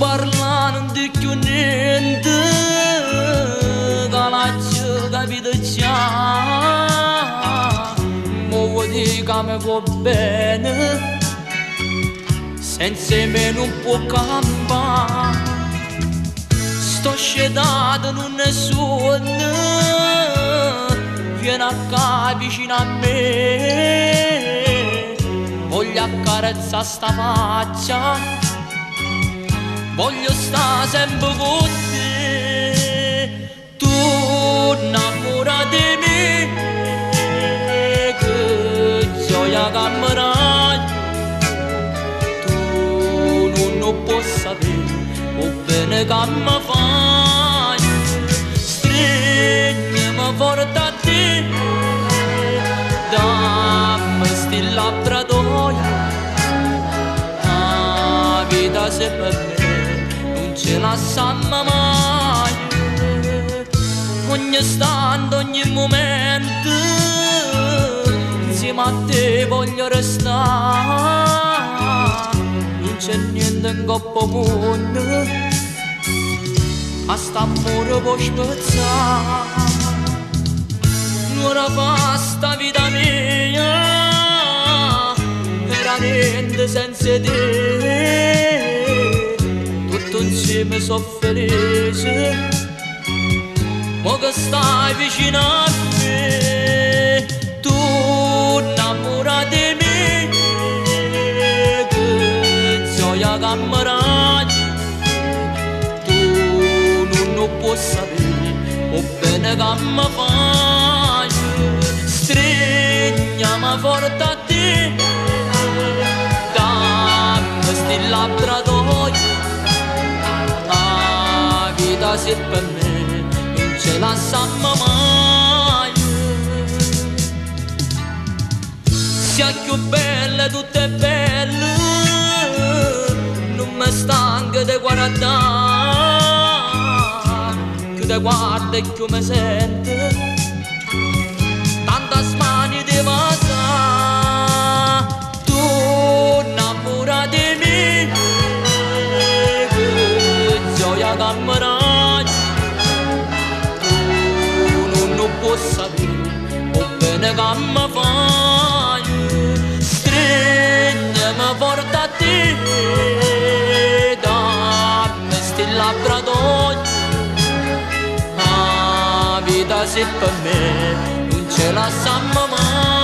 parla non di più niente, che la capito già, mo vuoi dire che mi va bene, senza me non può campare, sto scedato non nessuno, vieni a qua vicino a me, voglio accarezzare sta faccia, voglio stare sempre con te, tu innamora di me, che gioia che mi dai, tu non puoi sapere, o bene che mi fai, stringi-mi forte a te, dammi sti labbradoi, la vita se per me ce la sanno mai, ogni istante, ogni momento, insieme a te voglio restare, non c'è niente in coppa mondo, a st'amore può spezzare, non fa sta vita mia, veramente senza te, insieme so felice, ma che stai vicino a me, tu innamora di me, che gioia che mi dai, tu non puoi sapere, o bene che mi fai, stringiami forte a te, dammi sti labbradoi, se per me non ce la sanno mai, sia più belle, tutte belle, non mi stanco di guardare, più ti guardo e più mi sento, tanta smani di vasa, tu innamora di me, che gioia che mi dai, può sapere, o bene che mi fai, stringiami forte a te, dammi sti labbradoi, la vita se per me non ce la sanno mai.